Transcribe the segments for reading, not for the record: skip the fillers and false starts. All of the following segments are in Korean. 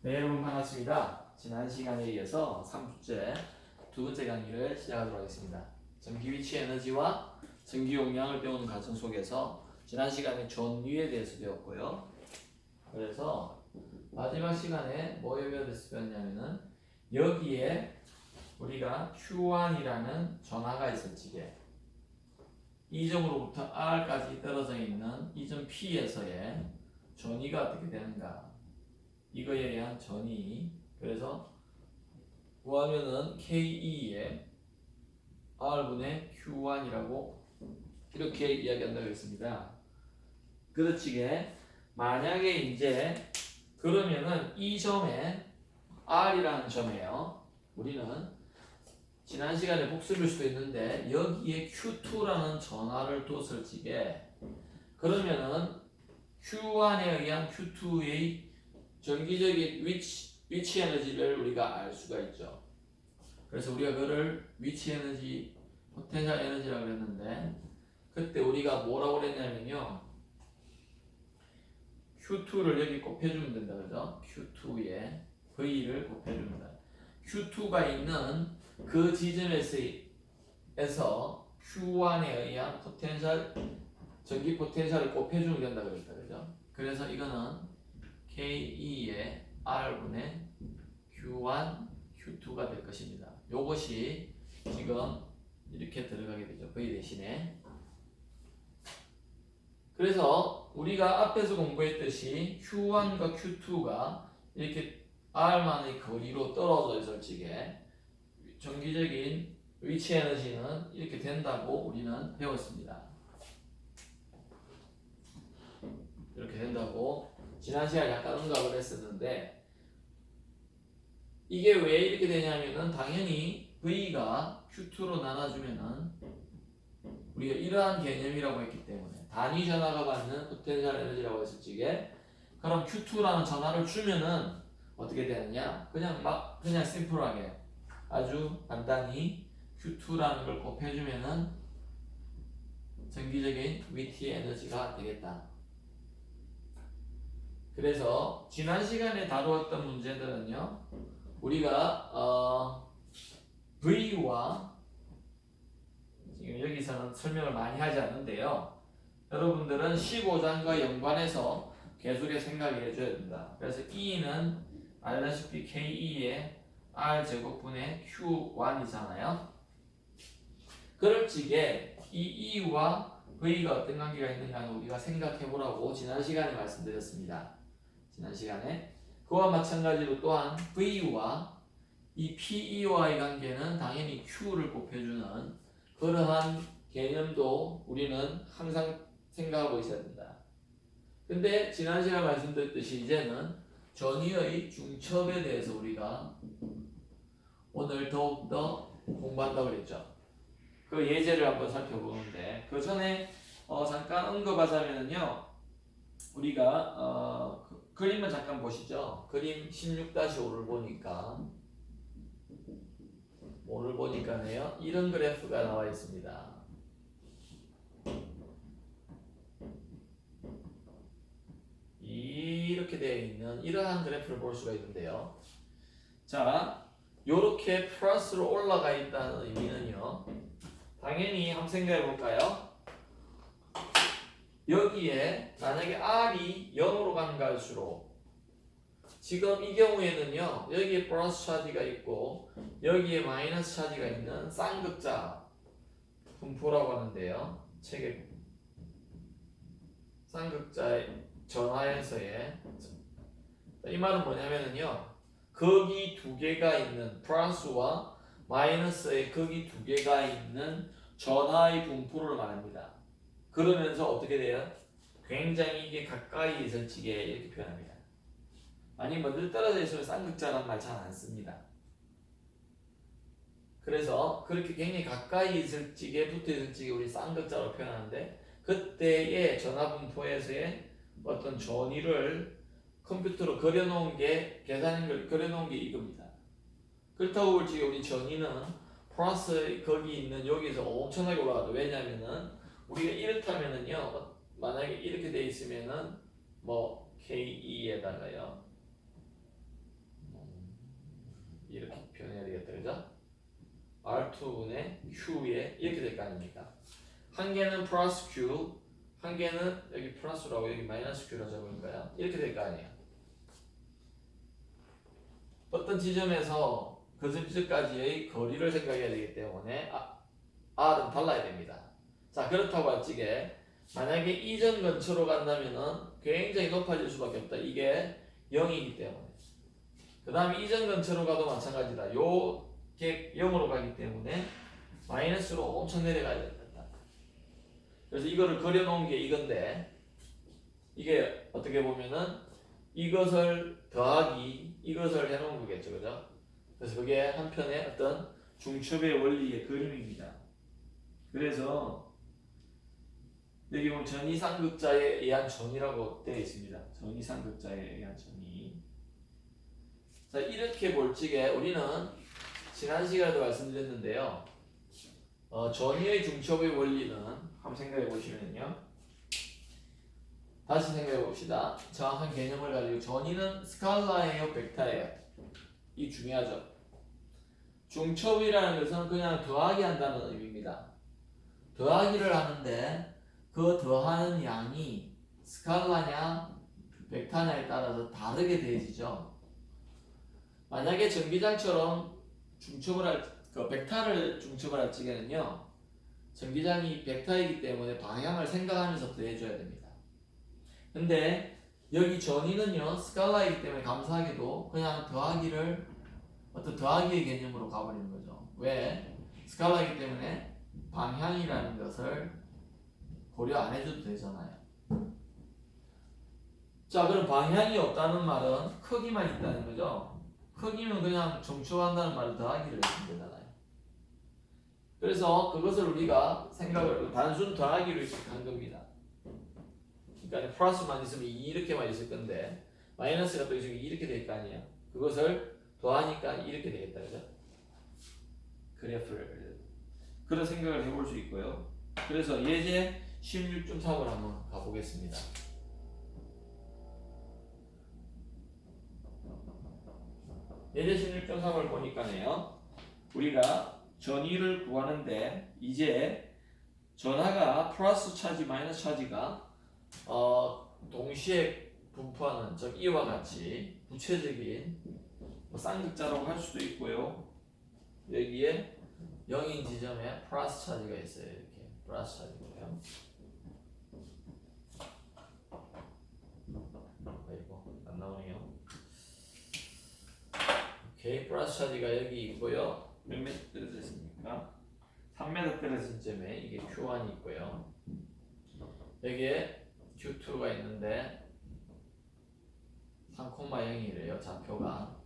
네, 여러분 반갑습니다. 지난 시간에 이어서 3주째 두 번째 강의를 시작하도록 하겠습니다. 전기 위치 에너지와 전기 용량을 배우는 과정 속에서 지난 시간에 전위에 대해서 배웠고요. 그래서 마지막 시간에 뭐에 배웠냐면은 여기에 우리가 Q1이라는 전하가 있을 적에 이 점으로부터 R까지 떨어져 있는 이 점 P에서의 전위가 어떻게 되는가, 이거에 의한 전위. 그래서 구하면은 K2에 R분의 Q1이라고 이렇게 이야기한다고 했습니다. 그렇지게 만약에 이제 그러면은 이 점에 R이라는 점이에요. 우리는 지난 시간에 복습일 수도 있는데 여기에 Q2라는 전하를 뒀을 적에 그러면은 Q1에 의한 Q2의 전기적인 위치 에너지를 우리가 알 수가 있죠. 그래서 우리가 그를 위치 에너지, 포텐셜 에너지라고 했는데 그때 우리가 뭐라고 그랬냐면요, Q2를 여기 곱해주면 된다, 그죠? Q2에 V를 곱해줍니다. Q2가 있는 그 지점에서 Q1에 의한 포텐셜, 전기 포텐셜을 곱해주면 된다 그랬다, 그죠? 그래서 이거는 K2의 R분의 Q1, Q2가 될 것입니다. 요것이 지금 이렇게 들어가게 되죠. V 대신에. 그래서 우리가 앞에서 공부했듯이 Q1과 Q2가 이렇게 R만의 거리로 떨어져 있을 적에 전기적인 위치 에너지는 이렇게 된다고 우리는 배웠습니다. 이렇게 된다고 지난 시간에 약간 언급을 했었는데, 이게 왜 이렇게 되냐면은 당연히 V가 Q2로 나눠주면은 우리가 이러한 개념이라고 했기 때문에 단위 전하가 받는 포텐셜 에너지라고 했을 적에 그럼 Q2라는 전하를 주면은 어떻게 되느냐, 그냥 심플하게 아주 간단히 Q2라는 걸 곱해주면은 전기적인 위치 에너지가 되겠다. 그래서 지난 시간에 다루었던 문제들은요, 우리가 V와 지금 여기서는 설명을 많이 하지 않는데요, 여러분들은 15장과 연관해서 계속해 생각을 해줘야 된다. 그래서 E는 알다시피 K2의 R제곱분의 Q1이잖아요. 그럴 적에 이 E와 V가 어떤 관계가 있는가는 우리가 생각해 보라고 지난 시간에 말씀드렸습니다. 지난 시간에 그와 마찬가지로 또한 V와 이 PE와의 관계는 당연히 Q를 곱해주는 그러한 개념도 우리는 항상 생각하고 있어야 된다. 근데 지난 시간에 말씀드렸듯이 이제는 전위의 중첩에 대해서 우리가 오늘 더욱더 공부한다고 그랬죠. 그 예제를 한번 살펴보는데 그 전에 잠깐 언급하자면요, 우리가 그림을 잠깐 보시죠. 그림 16-5를 보니까 이런 그래프가 나와 있습니다. 이렇게 되어 있는 이러한 그래프를 볼 수가 있는데요. 자, 요렇게 플러스로 올라가 있다는 의미는요, 당연히 한번 생각해 볼까요? 여기에 만약에 R이 0으로 간갈수록 지금 이 경우에는요, 여기에 플러스 차지가 있고 여기에 마이너스 차지가 있는 쌍극자 분포라고 하는데요, 책에 쌍극자의 전하에서의 이 말은 뭐냐면은요, 극이 두 개가 있는 플러스와 마이너스의 극이 두 개가 있는 전하의 분포를 말합니다. 그러면서 어떻게 돼요? 굉장히 이게 가까이 있을 적에 이렇게 표현합니다. 아니 늘 떨어져 있으면 쌍극자란 말 잘 안 씁니다. 그래서 그렇게 굉장히 가까이 있을 적에 붙어 있을 적에 우리 쌍극자로 표현하는데, 그때의 전하 분포에서의 어떤 전위를 컴퓨터로 그려놓은 게, 계산을 그려놓은 게 이겁니다. 그렇다고 볼 적에 우리 전위는 플러스 거기 있는 여기서 엄청나게 올라가죠. 왜냐면은 우리가 이렇다면은요, 만약에 이렇게 돼 있으면은 뭐 K2에다가요 R2분의 Q에 이렇게 될 거 아닙니까? 한 개는 플러스 Q, 한 개는 여기 플러스라고 여기 마이너스 Q로 적을 거야. 이렇게 될 거 아니야. 어떤 지점에서 그 지점까지의 거리를 생각해야 되기 때문에 R은 달라야 됩니다. 자, 그렇다고 할 적에 만약에 이점 근처로 간다면은 굉장히 높아질 수밖에 없다. 이게 0이기 때문에. 그 다음에 이점 근처로 가도 마찬가지다. 요게 0으로 가기 때문에 마이너스로 엄청 내려가야 된다. 그래서 이거를 그려놓은 게 이건데 이게 어떻게 보면은 이것을 더하기 이것을 해놓은 거겠죠, 그죠? 그래서 그게 한편의 어떤 중첩의 원리의 그림입니다. 그래서 여기 보면 전이상극자에 의한 전이라고 되어 있습니다. 전이상극자에 의한 전이. 자, 이렇게 볼 적에 우리는 지난 시간에도 말씀드렸는데요. 전이의 중첩의 원리는 한번 생각해 보시면요. 다시 생각해 봅시다. 정확한 개념을 가지고 전이는 스칼라예요, 벡터예요? 이 중요하죠. 중첩이라는 것은 그냥 더하기 한다는 의미입니다. 더하기를 하는데 그 더하는 양이 스칼라냐 벡터냐에 따라서 다르게 되어지죠. 만약에 전기장처럼 벡터를 중첩을 할 적에는요, 전기장이 벡터이기 때문에 방향을 생각하면서 더해줘야 됩니다. 근데 여기 전이는요 스칼라이기 때문에 감사하게도 그냥 더하기를 어떤 더하기의 개념으로 가버리는 거죠. 왜? 스칼라이기 때문에 방향이라는 것을 고려 안 해줘도 되잖아요. 자, 그럼 방향이 없다는 말은 크기만 있다는 거죠. 크기면 그냥 중첩한다는 말을 더하기를 했으면 되잖아요. 그래서 그것을 우리가 생각을 단순 더하기로 한 겁니다. 그러니까 플러스만 있으면 이렇게만 있을 건데 마이너스가 또 있으면 이렇게 될 거 아니에요. 그것을 더하니까 이렇게 되겠다, 그죠? 그래프를 그런 생각을 해볼 수 있고요. 그래서 예제 16.3을 한번 가보겠습니다. 예제 16.3을 보니까요, 우리가 전위를 구하는데 이제 전하가 플러스 차지 마이너스 차지가 동시에 분포하는 즉 이와 같이 구체적인 쌍극자라고 할 수도 있고요. 여기에 0인 지점에 플러스 차지가 있어요. 이렇게 플러스 차지고요. 아이고 안 나오네요. 오케이, 플러스 차지가 여기 있고요. 몇 m 떨어졌습니까? 3m 떨어진 점에 이게 Q1이 있고요. 여기에 Q2가 있는데 3,0이래요. 좌표가.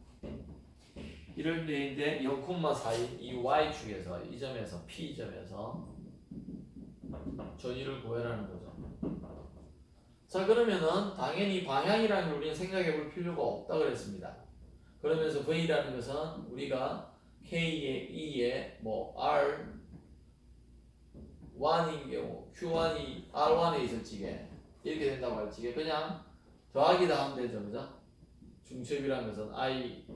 이럴 때인데 0,4인 이 Y축에서 이 점에서 P점에서 전위를 구해라는 거죠. 자, 그러면은 당연히 방향이라는 걸 우리는 생각해 볼 필요가 없다 그랬습니다. 그러면서 V라는 것은 우리가 K에 E에 뭐 R1인 경우 Q1이 R1에 있을 적에 이렇게 된다고 할 적에 그냥 더하기다 하면 되죠, 그죠? 중첩이라는 것은 I를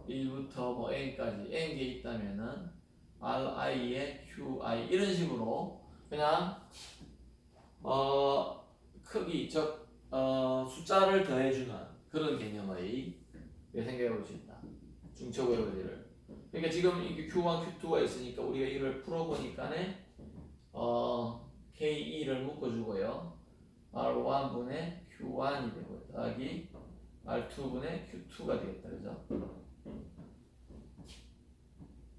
1부터 뭐 N까지 N개 있다면은 RI에 QI 이런 식으로 그냥 크기 즉 숫자를 더해주는 그런 개념의 생각해 볼 수 있다. 중첩의 원리를. 그러니까 지금 이게 Q1, Q2가 있으니까 우리가 이걸 풀어보니까네 KE를 묶어주고요. R1분의 Q1이 되고요. 더하기 R2분의 Q2가 되겠다. 그죠?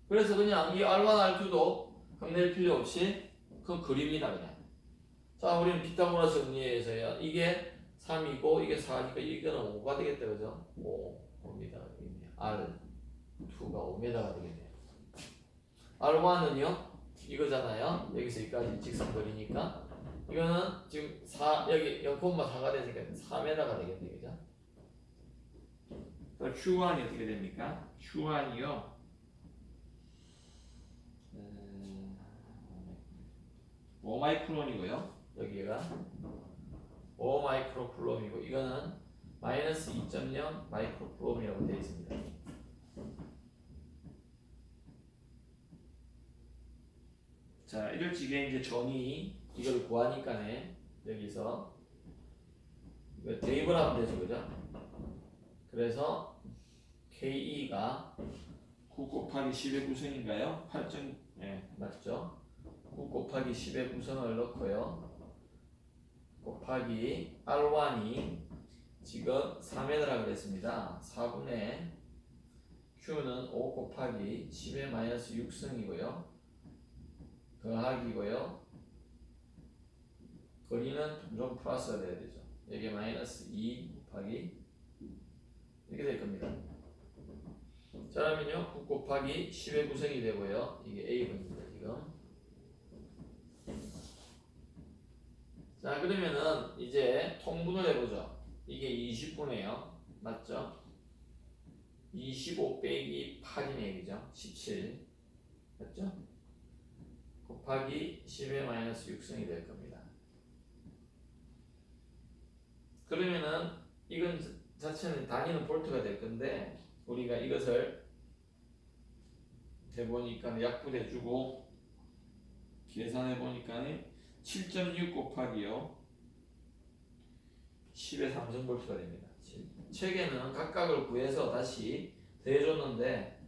그래서 그냥 이 R1, R2도 겁낼 필요 없이 그 그립니다. 그냥. 자, 우리는 피타고라스 정리에서요. 이게 3이고 이게 4니까 이거는 5가 되겠다. 그죠? 5입니다. R2가 5m가 되겠네요. R1은요. 이거잖아요. 여기서 여기까지 직선거리니까 이거는 지금 4 여기 0,4가 되니까 4m가 되겠네요. 그죠? Q1이 어떻게 됩니까? Q1이요. 5마이크론이고요. 여기가 5마이크로쿨롬이고 이거는 마이너스 2.0 마이크로쿨롬이라고 되어 있습니다. 자, 이럴 적에 이제 전이 이걸 구하니까네 여기서 이거 대입을 하면 되죠, 그죠? 그래서 KE가 9 곱하기 10의 구성인가요? 8점, 네, 맞죠? 9 곱하기 10의 구성을 넣고요. 곱하기 R1이 지금 3N이라고 그랬습니다. 4분의 Q는 5 곱하기 10의 마이너스 6승이고요. 더하기고요. 거리는 좀 플러스가 돼야 되죠. 여기 마이너스 2 곱하기 이렇게 될 겁니다. 자, 그러면요 9 곱하기 10의 구성이 되고요. 이게 A분입니다 지금. 자, 그러면은 이제 통분을 해보죠. 이게 20분이에요. 맞죠? 25 빼기 8이네, 그죠? 17. 맞죠? 곱하기 10의 마이너스 6승이 될 겁니다. 그러면은 이건 자체는 단위는 볼트가 될 건데 우리가 이것을 해보니까 약분해주고 계산해보니까 7.6 곱하기요 10의 3승볼트가 됩니다. 책에는 각각을 구해서 다시 더해줬는데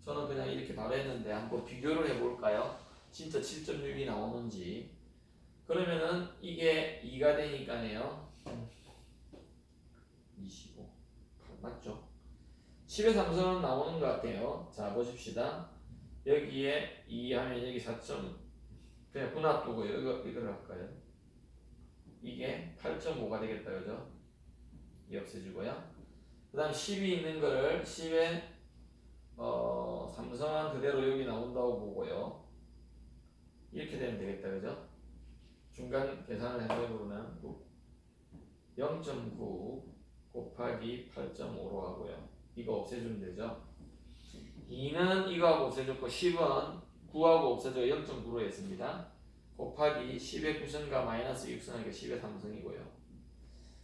저는 그냥 이렇게 바로 했는데 한번 비교를 해볼까요? 진짜 7.6이 나오는지. 그러면은 이게 2가 되니까요 25 맞죠? 10의 3승은 나오는 것 같아요. 자, 보십시다. 여기에 2 하면 여기 4점 그냥 분합두고 이걸 할까요? 이게 8.5가 되겠다, 그죠? 이 없애주고요. 그 다음 10이 있는 거를 10의 3승한 그대로 여기 나온다고 보고요. 이렇게 되면 되겠다, 그죠? 중간 계산을 해보면 0.9 곱하기 8.5로 하고요. 이거 없애주면 되죠. 2는 이거하고 없애줬고 10은 9하고 없애줘 0.9로 했습니다. 곱하기 10의 9승과 마이너스 6승하니까 10의 3승이고요.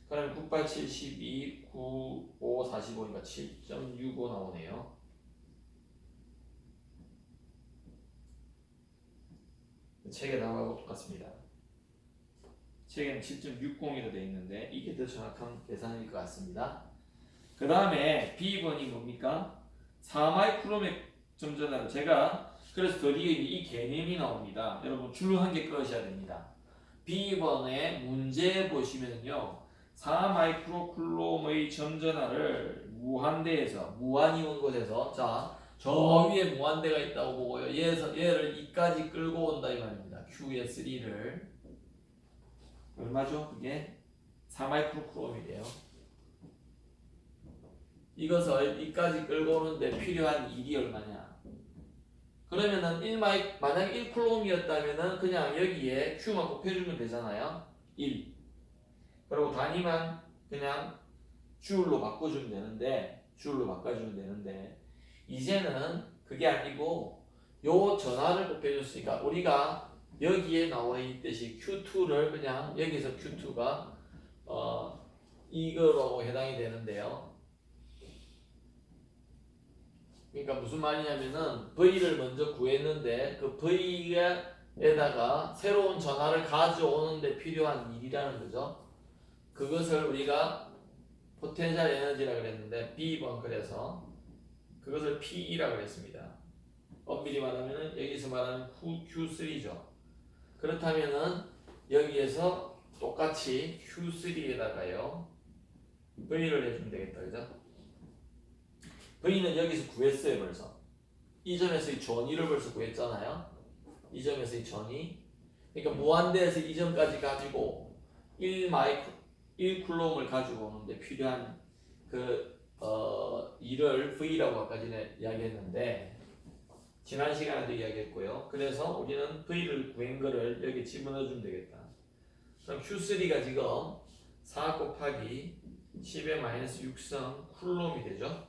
그러면 9, 8, 7, 12, 9, 5, 45니까 7.65 나오네요. 책에 나와고 똑같습니다. 책에는 7.60이라 되어 있는데 이게 더 정확한 계산일 것 같습니다. 그 다음에 B번이 뭡니까? 4마이크로의 점전화를 제가 그래서 드디어 이 개념이 나옵니다. 여러분 줄 한 개 끄셔야 됩니다. B번의 문제 보시면요 4마이크로쿨롬의 점전화를 무한대에서 무한이 온 곳에서 자, 저 위에 무한대가 있다고 보고요. 얘를 2까지 끌고 온다 이 말입니다. Q의 3를 얼마죠? 그게 4마이크로쿨롬이래요. 이것을 2까지 끌고 오는데 필요한 일이 얼마냐? 그러면은 만약 1쿨롬이었다면은 그냥 여기에 Q만 곱해주면 되잖아요. 1. 그리고 단위만 그냥 줄로 바꿔주면 되는데 이제는 그게 아니고 요 전화를 곱해줬으니까 우리가 여기에 나와 있듯이 Q2를 그냥 여기서 Q2가 이거라고 해당이 되는데요. 그러니까 무슨 말이냐면은 V를 먼저 구했는데 그 V에다가 새로운 전화를 가져오는데 필요한 일이라는 거죠. 그것을 우리가 포텐셜 에너지라 그랬는데 B번 그래서 그것을 P2라고 그랬습니다. 엄밀히 말하면은 여기서 말하는 Q3죠. 그렇다면은 여기에서 똑같이 Q3에다가요 V를 해주면 되겠다, 그죠? V는 여기서 구했어요 벌써. 이 점에서 이 전위를 벌써 구했잖아요. 이 점에서 이 전위. 그러니까 무한대에서 이 점까지 가지고 1쿨롬을 가지고 오는데 필요한 일을 V라고 아까 전에 이야기했는데 지난 시간에도 이야기했고요. 그래서 우리는 V를 구한 거를 여기 집어넣어주면 되겠다. 그럼 Q3가 지금 4 곱하기 10의 마이너스 6성 쿨롬이 되죠.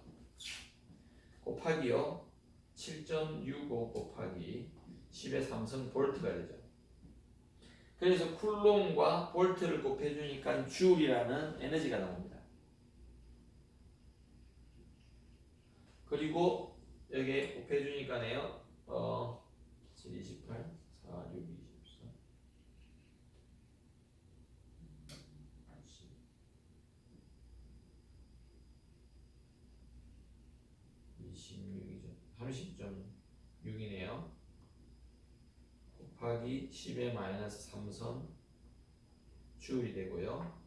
곱하기요 7.65 곱하기 10의 3성 볼트가 되죠. 그래서 쿨롬과 볼트를 곱해주니까 줄이라는 에너지가 나옵니다. 그리고 여기 곱해주니까네요 28, 4, 4, 6, 24, 26이죠. 30.6이네요. 곱하기 10의 마이너스 3선 주울이 되고요.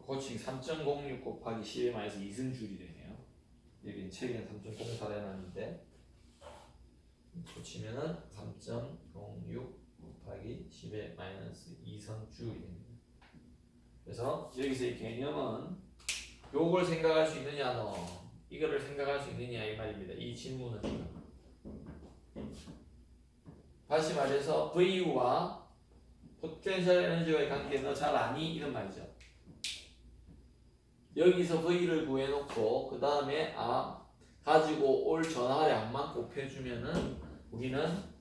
고치기 3.06 곱하기 10의 마이너스 2선 주울이 되네요. 여기 책에는 3.04라 해놨는데 고치면은 3.06 곱하기 10의 마이너스 2선 주울이 됩니다. 그래서 여기서 이 개념은 요걸 생각할 수 있느냐 너 이거를 생각할 수 있느냐 이 말입니다. 이 질문은 지금 다시 말해서 V와 포텐셜 에너지와의 관계 너 잘 아니? 이런 말이죠. 여기서 V를 구해놓고 그 다음에 가지고 올 전하량만 곱해주면은 우리는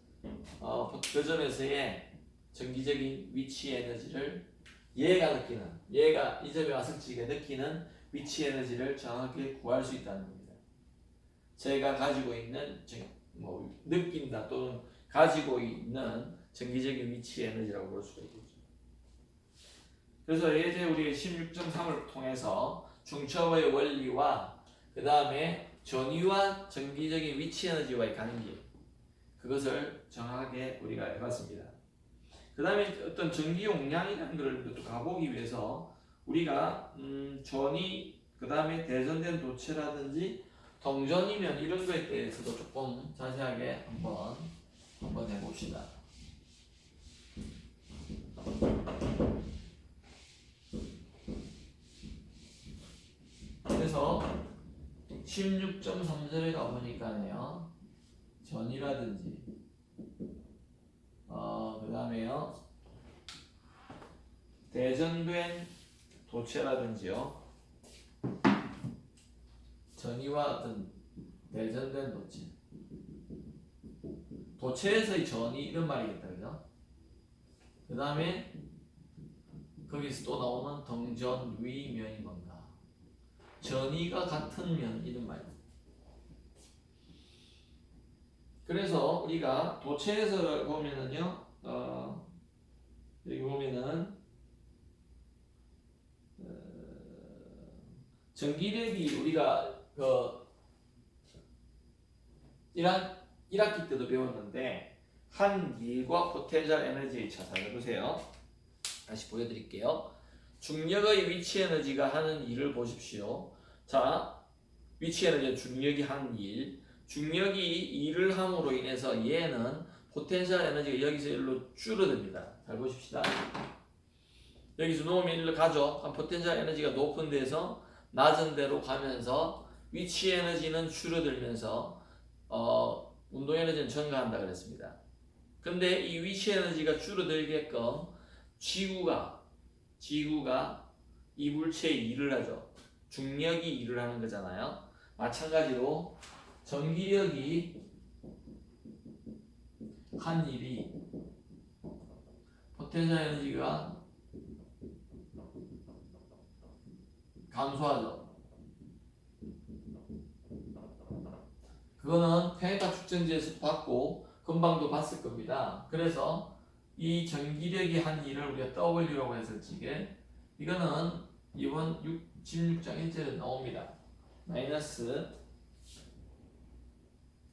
그 점에서의 정기적인 위치 에너지를 얘가 이 점에 왔을 적에 느끼는 위치 에너지를 정확하게 구할 수 있다는 겁니다. 제가 가지고 있는 느낀다 또는 가지고 있는 정기적인 위치 에너지라고 볼 수가 있겠죠. 그래서 예제 우리 16.3을 통해서 중첩의 원리와 그 다음에 전위와 정기적인 위치 에너지와의 관계 그것을 정확하게 우리가 해봤습니다. 그 다음에 어떤 전기 용량이라는 것을 또 가보기 위해서 우리가 전위 그 다음에 대전된 도체라든지 동전이면 이런 거에 대해서도 조금 자세하게 한번 해봅시다. 그래서 16.3절에 가보니까요 전이라든지 그 다음에요 대전된 도체라든지요 전이와 어떤 대전된 도체에서의 전이 이런 말이겠다 그죠? 그 다음에 거기서 또 나오는 동전 위면이 뭔가 전이가 같은 면 이런 말입니다. 그래서 우리가 도체에서 보면은요 여기 보면은 전기력이 우리가 1학기 때도 배웠는데 한 일과 포텐셜 에너지의 차 살펴보세요. 다시 보여드릴게요. 중력의 위치 에너지가 하는 일을 보십시오. 자, 위치 에너지는 중력이 하는 일. 중력이 일을 함으로 인해서 얘는 포텐셜 에너지가 여기서 일로 줄어듭니다. 잘 보십시다. 여기서 놓으면 일로 가죠. 포텐셜 에너지가 높은 데서 낮은 데로 가면서 위치 에너지는 줄어들면서 운동 에너지는 증가한다 그랬습니다. 근데 이 위치 에너지가 줄어들게끔 지구가 이 물체의 일을 하죠. 중력이 일을 하는 거잖아요. 마찬가지로 전기력이 한 일이 포텐셜 에너지가 감소하죠. 그거는 평행각 축전지에서 봤고 금방도 봤을 겁니다. 그래서 이 전기력이 한 일을 우리가 W라고 해서 지게 이거는 이번 16장 1절에 나옵니다. 마이너스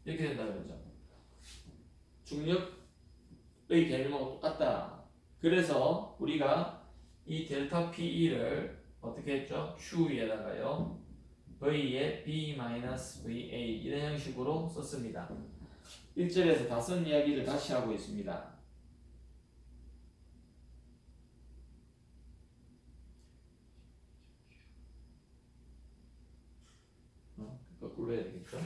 이렇게 된다 그러죠. 중력의 개념하고 똑같다. 그래서 우리가 이 델타 P를 어떻게 했죠? Q에다가요 V에 B-VA 이런 형식으로 썼습니다. 1절에서 다 쓴 이야기를 다시 하고 있습니다. 거꾸로 해야 되겠죠?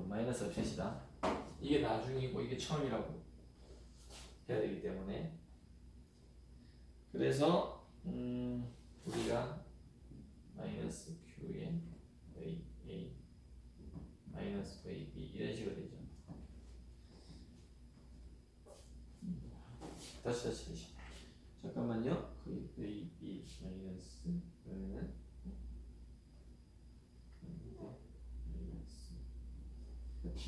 마이너스 없애시다. 이게 나중이고 이게 처음이라고 해야 되기 때문에 그래서 우리가 마이너스 Q에 VA 마이너스 VB 이런 식으로 되죠. 다시 잠깐만요. VB 마이너스 그러면은 마이너스 그렇죠?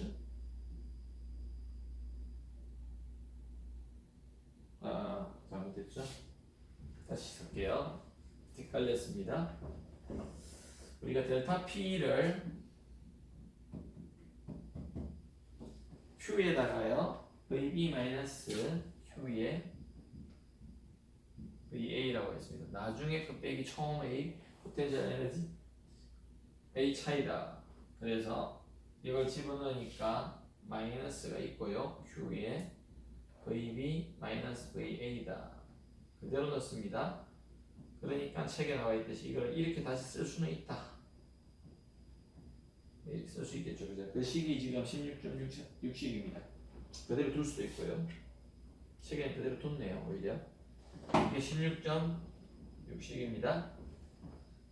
헷갈렸습니다. 우리가 델타 P를 Q에다가요 VB-Q에 VA라고 했습니다. 나중에 그 빼기 처음 A 포텐셜 에너지 A 차이다. 그래서 이걸 집어넣으니까 마이너스가 있고요. Q에 VB-VA다. 그대로 넣습니다. 그러니까 책에 나와 있듯이 이걸 이렇게 다시 쓸 수는 있다. 이렇게 쓸 수 있겠죠. 그죠? 그 식이 지금 16.6식입니다. 그대로 둘 수도 있고요. 책에 그대로 뒀네요. 오히려. 이게 16.6식입니다.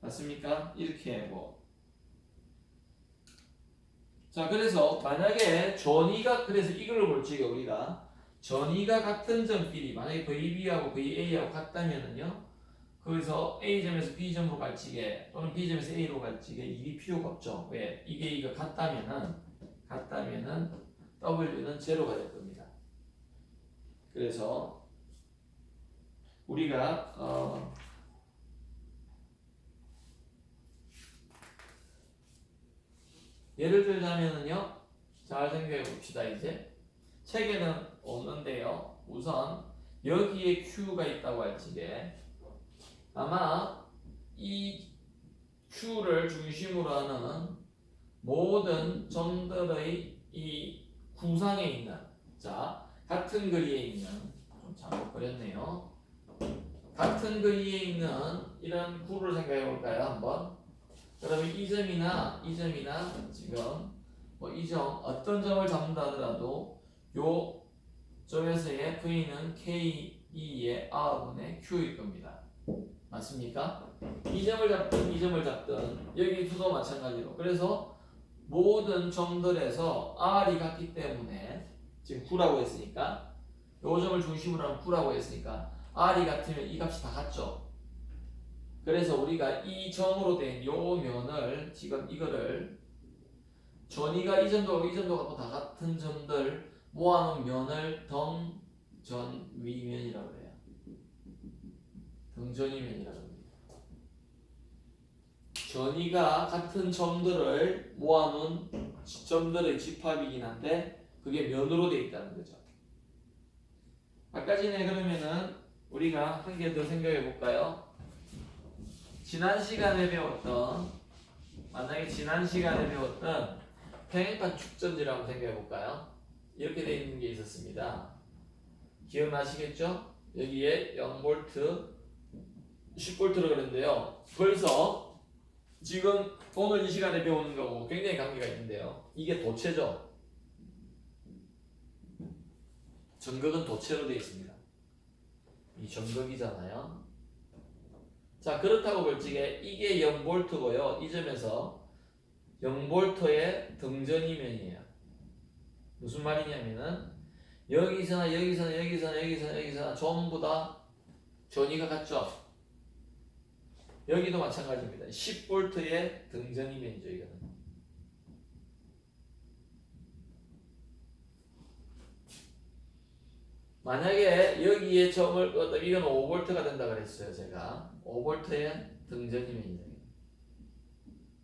맞습니까? 이렇게 뭐. 자, 그래서 만약에 전이가 그래서 이걸로 볼 적에 우리가 전이가 같은 점끼리 만약에 VB하고 VA하고 같다면은요. 거기서 A점에서 B점으로 갈 적에 또는 B점에서 A로 갈 적에 일이 필요가 없죠. 왜? 이게 같다면은 W는 제로가 될 겁니다. 그래서 우리가 예를 들자면은요. 잘 생각해 봅시다. 이제 책에는 없는데요. 우선 여기에 Q가 있다고 할 적에 아마 이 Q를 중심으로 하는 모든 점들의 이 구상에 있는 자 같은 거리에 있는 좀 잘못 그렸네요. 같은 거리에 있는 이런 구를 생각해 볼까요? 한번. 그러면 이 점이나 지금 뭐 이 점 어떤 점을 잡는다 하더라도 요 점에서의 V는 K2의 R분의 Q일 겁니다. 맞습니까? 이 점을 잡든 여기서도 마찬가지로. 그래서 모든 점들에서 R이 같기 때문에 지금 9라고 했으니까 요 점을 중심으로 하면 9라고 했으니까 R이 같으면 이 값이 다 같죠. 그래서 우리가 이 점으로 된 요 면을 지금 이거를 전이가 이 점도 다 같은 점들 모아놓은 면을 등전위면이라고 해요. 등전위면이라고 합니다. 전이가 같은 점들을 모아놓은 점들의 집합이긴 한데 그게 면으로 되어 있다는 거죠. 아까 전에 그러면은 우리가 한 개 더 생각해 볼까요? 지난 시간에 배웠던 평행판 축전지라고 생각해 볼까요? 이렇게 되어 있는 게 있었습니다. 기억나시겠죠? 여기에 0V 10V로 그랬는데요. 벌써 지금 오늘 이 시간에 배우는 거고 굉장히 관계가 있는데요. 이게 도체죠. 전극은 도체로 되어 있습니다. 이 전극이잖아요. 자, 그렇다고 볼 적에 이게 0V고요. 이 점에서 0V의 등전이면이에요. 무슨 말이냐면은 여기서나 전부 다 전이가 같죠. 여기도 마찬가지입니다. 10V의 등전이면이죠. 이거는. 만약에 여기에 점을 이건 5V가 된다 그랬어요. 제가 5V의 등전이면이죠.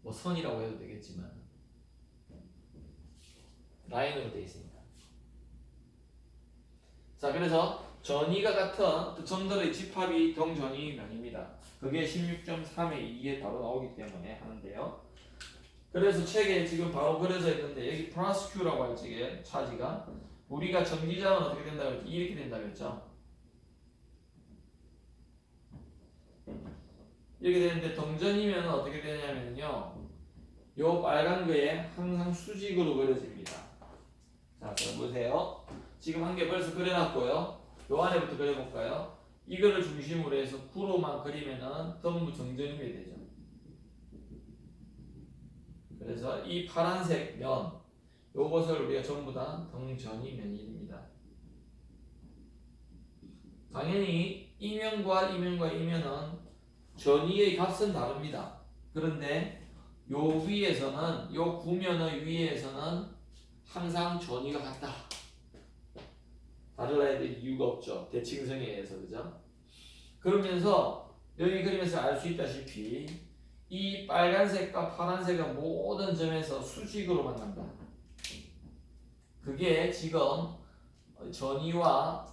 뭐 선이라고 해도 되겠지만 라인으로 되어 있으니까. 자, 그래서 전이가 같은 점들의 집합이 등전이면입니다. 그게 16.3의 2에 바로 나오기 때문에 하는데요. 그래서 책에 지금 바로 그려져 있는데 여기 플러스 Q라고 할 적에 차지가 우리가 전기장은 어떻게 된다고 했죠? 이렇게 된다고 했죠. 이렇게 되는데 동전이면 어떻게 되냐면요. 요 빨간 거에 항상 수직으로 그려집니다. 자, 그럼 보세요. 지금 한 개 벌써 그려놨고요. 요 안에부터 그려볼까요? 이거를 중심으로 해서 9로만 그리면은 전부 정전이면이 되죠. 그래서 이 파란색 면, 요것을 우리가 전부 다 등전이면입니다. 당연히 이면과 이면은 전이의 값은 다릅니다. 그런데 요 위에서는 요 구면의 위에서는 항상 전이가 같다. 달라야 될 이유가 없죠. 대칭성에 의해서. 그죠? 그러면서 여기 그림에서 알 수 있다시피 이 빨간색과 파란색은 모든 점에서 수직으로 만난다. 그게 지금 전위와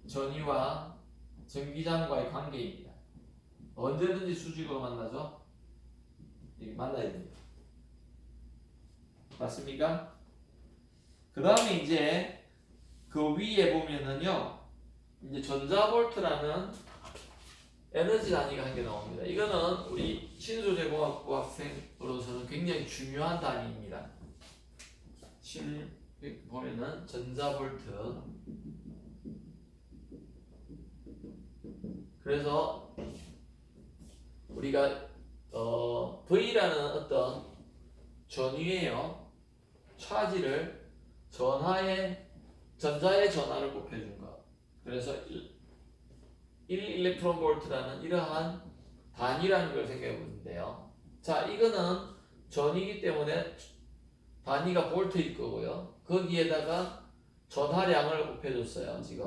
전위와 전기장과의 관계입니다. 언제든지 수직으로 만나죠? 이게 만나야 됩니다. 맞습니까? 그 다음에 이제 그 위에 보면은요, 이제 전자볼트라는 에너지 단위가 한 개 나옵니다. 이거는 우리 신소재공학부 학생으로서는 굉장히 중요한 단위입니다. 보면은 전자볼트. 그래서 우리가 V라는 어떤 전위에요 차지를 전자의 전하를 곱해준 것. 그래서 1 일렉트론 볼트라는 이러한 단위라는 걸 생각해 보는데요. 자, 이거는 전이기 때문에 단위가 볼트일 거고요. 거기에다가 전하량을 곱해줬어요. 지금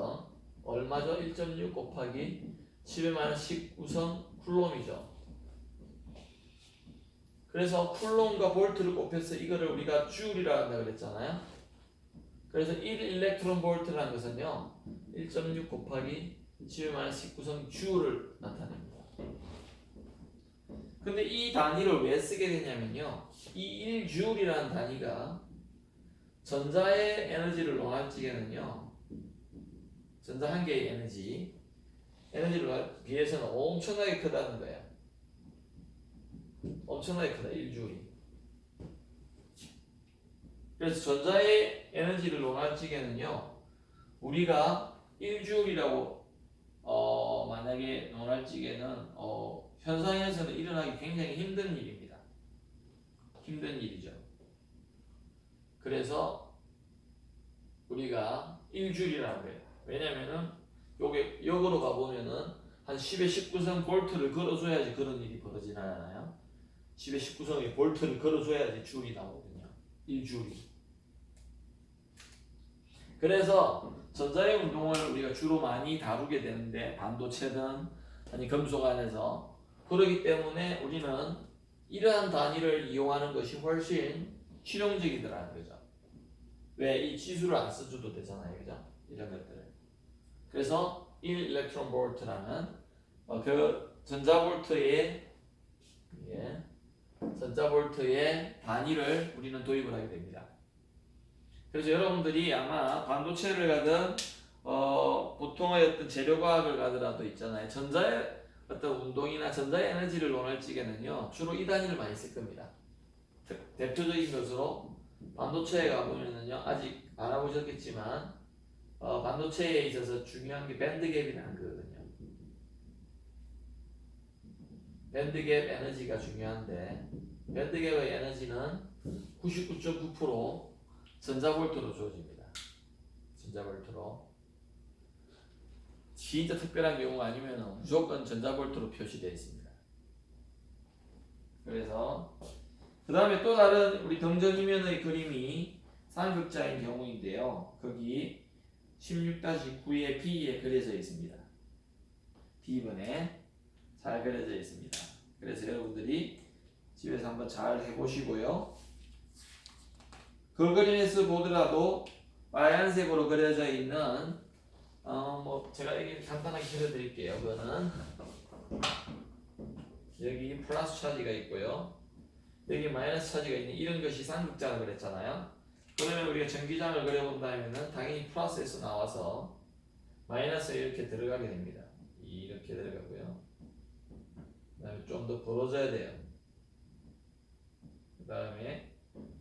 얼마죠? 1.6 곱하기 10-19성 쿨롬이죠. 그래서 쿨롬과 볼트를 곱해서 이거를 우리가 줄이라 한다 그랬잖아요. 그래서 1 일렉트론 볼트라는 것은요 1.6 곱하기 10-19성 줄을 나타냅니다. 근데 이 단위를 왜 쓰게 되냐면요, 이 1줄이라는 단위가 전자의 에너지를 논할지에는요, 전자 한 개의 에너지를 비해서는 엄청나게 크다는 거예요. 엄청나게 크다, 1줄이. 그래서 전자의 에너지를 논할지에는요, 우리가 1줄이라고 만약에 논할지에는 현상에서는 일어나기 굉장히 힘든 일입니다. 힘든 일이죠. 그래서 우리가 1줄이라고 해요. 왜냐면은 요게 역으로 가보면은 한 10의 19성 볼트를 걸어줘야지 그런 일이 벌어지나요? 10의 19성의 볼트를 걸어줘야지 줄이 나오거든요. 1줄이. 그래서 전자의 운동을 우리가 주로 많이 다루게 되는데, 반도체든 아니 금속 안에서, 그렇기 때문에 우리는 이러한 단위를 이용하는 것이 훨씬 실용적이더라는 거죠. 왜? 이 지수를 안 써줘도 되잖아요, 그죠? 이런 것들을. 그래서 1 일렉트론 볼트라는 그 전자볼트의 단위를 우리는 도입을 하게 됩니다. 그래서 여러분들이 아마 반도체를 가든 보통의 어떤 재료과학을 가더라도 있잖아요. 전자의 어떤 운동이나 전자의 에너지를 논할 적에는요 주로 이 단위를 많이 쓸 겁니다. 대표적인 것으로 반도체에 가보면은요, 아직 알아보셨겠지만 반도체에 있어서 중요한 게 밴드갭이라는 거거든요. 밴드갭 에너지가 중요한데, 밴드갭의 에너지는 99.9% 전자볼트로 주어집니다. 전자볼트로. 진짜 특별한 경우가 아니면 무조건 전자볼트로 표시되어 있습니다. 그래서 그 다음에 또 다른 우리 등전이면의 그림이 삼극자인 경우인데요. 거기 16-9의 B에 그려져 있습니다. B번에 잘 그려져 있습니다. 그래서 여러분들이 집에서 한번 잘 해보시고요. 그 그림에서 보더라도 빨간색으로 그려져 있는 제가 여기 간단하게 그려드릴게요. 그거는 여기 플러스 차지가 있고요, 여기 마이너스 차지가 있는 이런 것이 쌍극장을 그렸잖아요. 그러면 우리가 전기장을 그려본다면은 당연히 플러스에서 나와서 마이너스에 이렇게 들어가게 됩니다. 이렇게 들어가고요. 그 다음에 좀 더 벌어져야 돼요. 그 다음에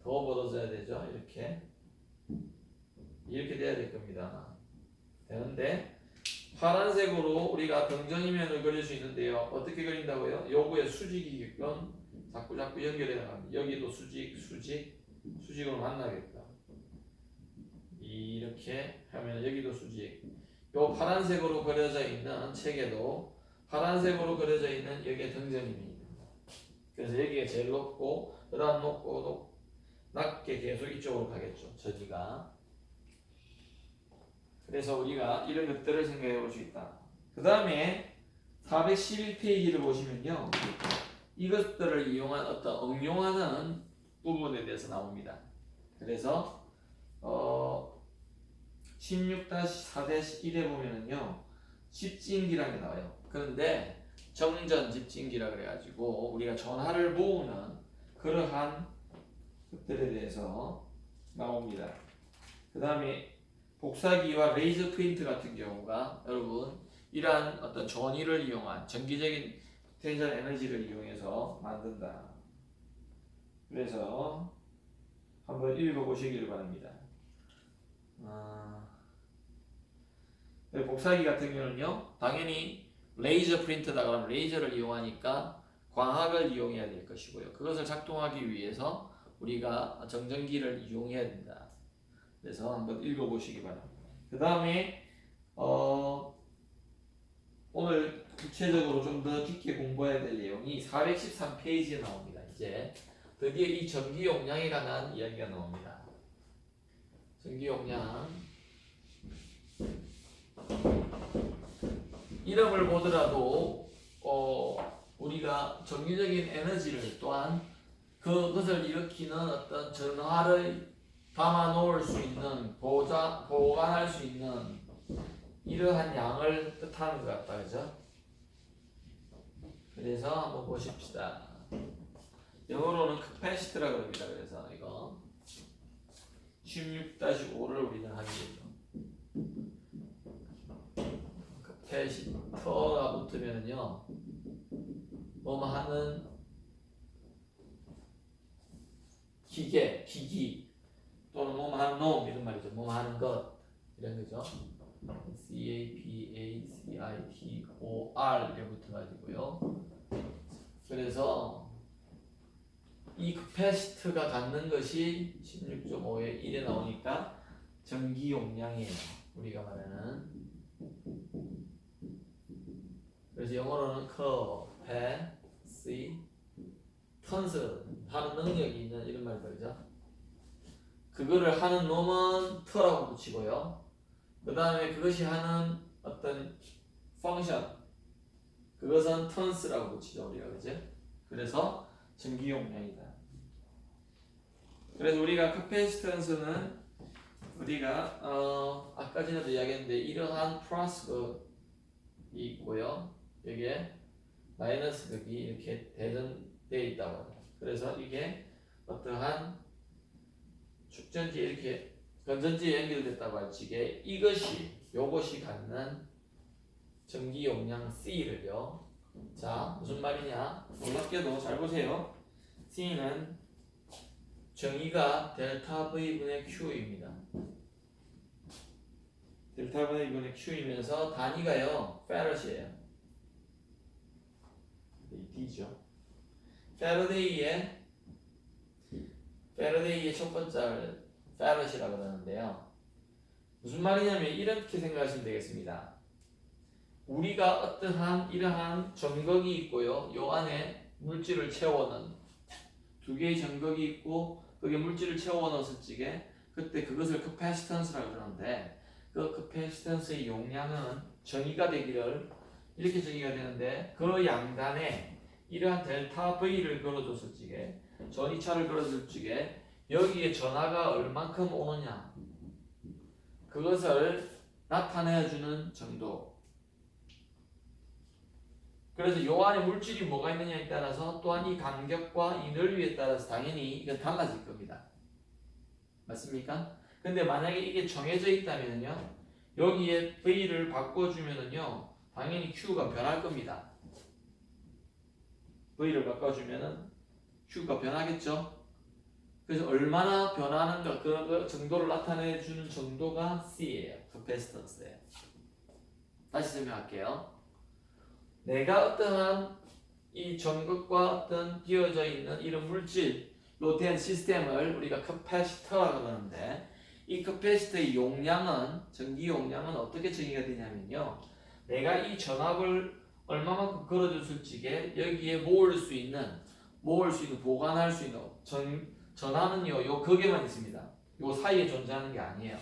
더 벌어져야 되죠. 이렇게 돼야 될 겁니다. 되는데 파란색으로 우리가 등전이면을 그릴 수 있는데요. 어떻게 그린다고요? 요거에 수직이게끔 자꾸 연결해 나갑니다. 여기도 수직으로 만나게끔 이렇게 하면 여기도 수직. 요 파란색으로 그려져 있는 책에도 파란색으로 그려져 있는 여기에 등전입니다. 그래서 여기가 제일 높고 그다음 낮게 계속 이쪽으로 가겠죠. 저기가. 그래서 우리가 이런 것들을 생각해 볼 수 있다. 그 다음에 411페이지를 보시면요. 이것들을 이용한 어떤 응용하는 부분에 대해서 나옵니다. 그래서 16-4-1에 보면은요. 집진기라는 게 나와요. 그런데 정전 집진기라 그래가지고 우리가 전하를 모으는 그러한 것들에 대해서 나옵니다. 그 다음에 복사기와 레이저 프린트 같은 경우가 여러분 이러한 어떤 전위를 이용한 전기적인 포텐셜 에너지를 이용해서 만든다. 그래서 한번 읽어보시기를 바랍니다. 복사기 같은 경우는요, 당연히 레이저 프린트다 그러면 레이저를 이용하니까 광학을 이용해야 될 것이고요. 그것을 작동하기 위해서 우리가 정전기를 이용해야 된다. 그래서 한번 읽어보시기 바랍니다. 그 다음에 오늘 구체적으로 좀 더 깊게 공부해야 될 내용이 413페이지에 나옵니다. 이제 드디어 이 전기 용량에 관한 이야기가 나옵니다. 전기 용량 이름을 보더라도 우리가 전기적인 에너지를 또한 그것을 일으키는 어떤 전하를 담아 놓을 수 있는 보관할 수 있는 이러한 양을 뜻하는 것 같다, 그죠? 그래서 한번 보십시다. 영어로는 capacit라고 합니다. 그래서 이거 16-5를 우리는 하게 되죠. capacit가 붙으면요, 뭐뭐 하는 기기 또는 뭐뭐 하는 놈 이런 말이죠. 뭐뭐 하는 것 이런 거죠. CAPACITOR 이렇게 붙어가지고요. 그래서 이 capacit가 갖는 것이 16.5에 1에 나오니까 전기 용량이에요. 우리가 말하는. 그래서 영어로는 capacitance 하는 능력이 있는 이런 말이 되죠. 그거를 하는 놈은 터라고 붙이고요. 그 다음에 그것이 하는 어떤 펑션, 그것은 턴스라고 붙이죠, 우리가. 그죠? 그래서 전기 용량이다. 그래서 우리가 카페시턴스는 우리가 아까 전에도 이야기했는데 이러한 플러스 극이 있고요. 여기에 마이너스 극이 이렇게 대전되어 있다고 합니다. 그래서 이게 어떠한 축전지 이렇게 건전지에 연결됐다고 할 적에 요것이 갖는 전기 용량 C를요. 자, 무슨 말이냐? 놀랍게도 잘 보세요. C는 정의가 델타 V분의 Q입니다. 델타 V분의 Q이면서 단위가요, 페럿이에요. D죠. 페러데이의 첫 번째를 페럿이라고 그러는데요. 무슨 말이냐면 이렇게 생각하시면 되겠습니다. 우리가 어떠한 이러한 전극이 있고요. 요 안에 물질을 채워넣은 두 개의 전극이 있고 거기에 물질을 채워넣었을 적에 그때 그것을 capacitancera고 그러는데 그 capacitance의 용량은 정의가 되기를 이렇게 정의가 되는데 그 양단에 이러한 델타 V를 걸어줬을 적에 전이차를 걸어줄 적에 여기에 전하가 얼만큼 오느냐 그것을 나타내주는 정도. 그래서 요 안에 물질이 뭐가 있느냐에 따라서 또한 이 간격과 이 넓이에 따라서 당연히 이건 달라질 겁니다. 맞습니까? 근데 만약에 이게 정해져 있다면요, 여기에 V를 바꿔주면은요, 당연히 Q가 변할 겁니다. V를 바꿔주면은 Q가 변하겠죠? 그래서 얼마나 변하는가 그 정도를 나타내주는 정도가 C예요. capacitance예요. 다시 설명할게요. 내가 어떠한 이 전극과 어떤 끼어져 있는 이런 물질로 된 시스템을 우리가 캐파시터라고 하는데 이 캐파시터의 용량은 전기 용량은 어떻게 정의가 되냐면요. 내가 이 전압을 얼마만큼 걸어줬을 적에 여기에 모을 수 있는 보관할 수 있는 전하는요 요 극에만 있습니다. 요 사이에 존재하는 게 아니에요.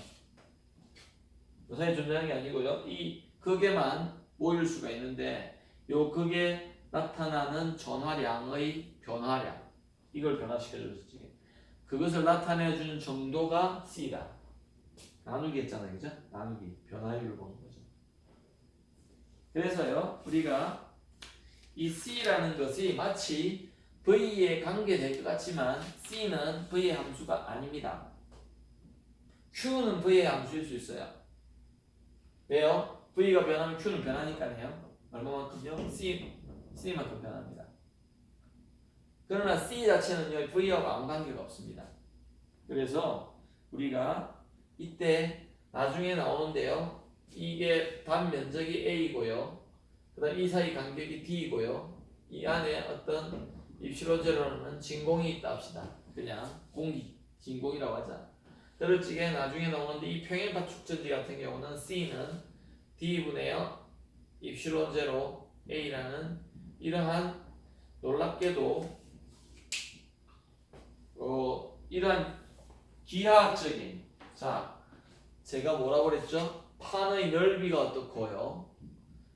요 사이에 존재하는 게 아니고요. 이 극에만 모일 수가 있는데 극에 나타나는 전화량의 변화량, 이걸 변화시켜줬지. 그것을 나타내주는 정도가 C다. 나누기 했잖아요, 그죠? 나누기, 변화율을 보는 거죠. 그래서요, 우리가 이 C라는 것이 마치 V에 관계될 것 같지만 C는 V의 함수가 아닙니다. Q는 V의 함수일 수 있어요. 왜요? V가 변하면 Q는 변하니까요. 얼마만큼요? C만큼 변합니다. 그러나 C 자체는요, V하고 아무 관계가 없습니다. 그래서 우리가 이때 나중에 나오는데요, 이게 반면적이 A고요, 그 다음 이 사이 간격이 D이고요, 이 안에 어떤 입시로제로는 진공이 있다 합시다. 그냥 공기, 진공이라고 하자. 그럴 적에 나중에 나오는데 이 평행파 축전지 같은 경우는 C는 D분의 입시론 제로 A라는 이러한 놀랍게도 이러한 기하학적인, 자, 제가 뭐라고 그랬죠? 판의 넓이가 어떻고요,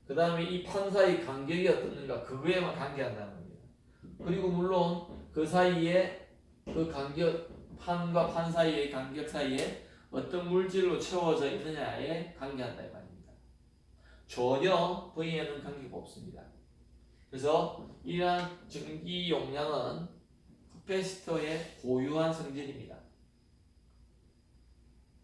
그 다음에 이 판 사이 간격이 어떻는가, 그거에만 관계한다는 겁니다. 그리고 물론 그 사이에 그 간격, 판과 판 사이의 간격 사이에 어떤 물질로 채워져 있느냐에 관계한다 이 말입니다. 전혀 V에는 관계가 없습니다. 그래서 이러한 전기 용량은 캐패시터의 고유한 성질입니다.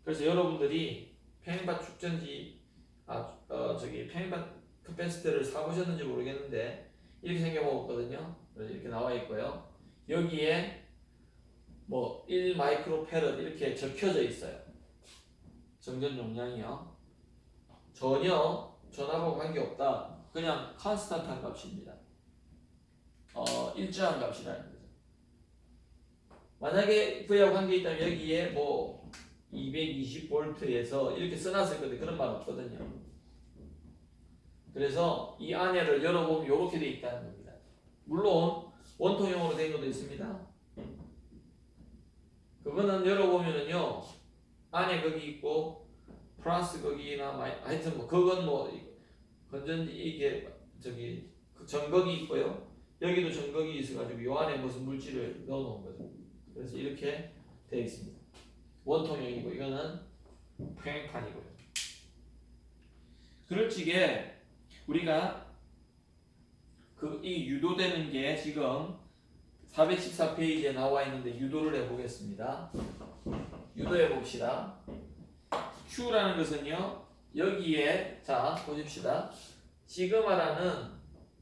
그래서 여러분들이 평행파 축전지 평행파 캐패시터를 사보셨는지 모르겠는데 이렇게 생겨먹었거든요. 이렇게 나와 있고요. 여기에 뭐 1 마이크로페럿 이렇게 적혀져 있어요. 정전 용량이요. 전혀 전압하고 관계없다. 그냥 컨스탄트한 값입니다. 일정한 값이라는 거죠. 만약에 V하고 관계 있다면 여기에 뭐 220V에서 이렇게 써놨을 건데 그런 말 없거든요. 그래서 이 안에를 열어보면 이렇게 돼 있다는 겁니다. 물론 원통형으로 된 것도 있습니다. 그거는 열어보면은요, 안에 거기 있고 플러스 거기나 하여튼 뭐 그건 뭐 건전지 이게 전극이 있고요, 여기도 전극이 있어가지고 요 안에 무슨 물질을 넣어놓은 거죠. 그래서 이렇게 되어 있습니다. 원통형이고 이거는 평행판이고요. 그럴 적에 우리가 이 유도되는 게 지금 414페이지에 나와 있는데 유도를 해보겠습니다. 유도해 봅시다. Q라는 것은요, 여기에 자 보십시다. 시그마라는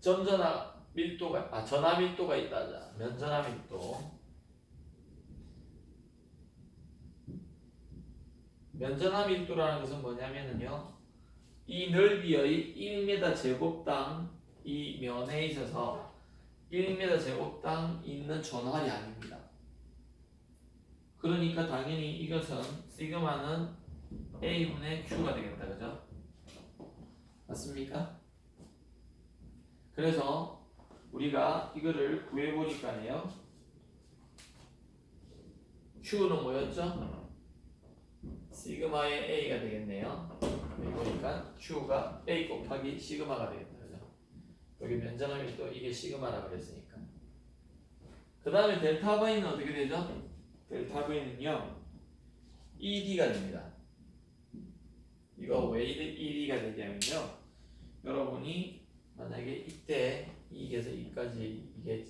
전화 밀도가 있다. 자, 면전화 밀도. 면전화 밀도라는 것은 뭐냐면은요, 이 넓이의 1m 제곱당 이 면에 있어서 1m 제곱당 있는 전화량입니다. 그러니까 당연히 이것은 시그마는 A분의 Q가 되겠다, 그죠? 맞습니까? 그래서 우리가 이거를 구해보니까요, Q는 뭐였죠? 시그마의 A가 되겠네요. 여기 보니까 Q가 A 곱하기 시그마가 되겠다, 그죠? 여기 면전함이 또 이게 시그마라 그랬으니까. 그 다음에 델타 V는 어떻게 되죠? 델타 V는요, ED가 됩니다. 이거 왜 ED가 되냐면요, 여러분이 만약에 이때 2에서 2까지 이게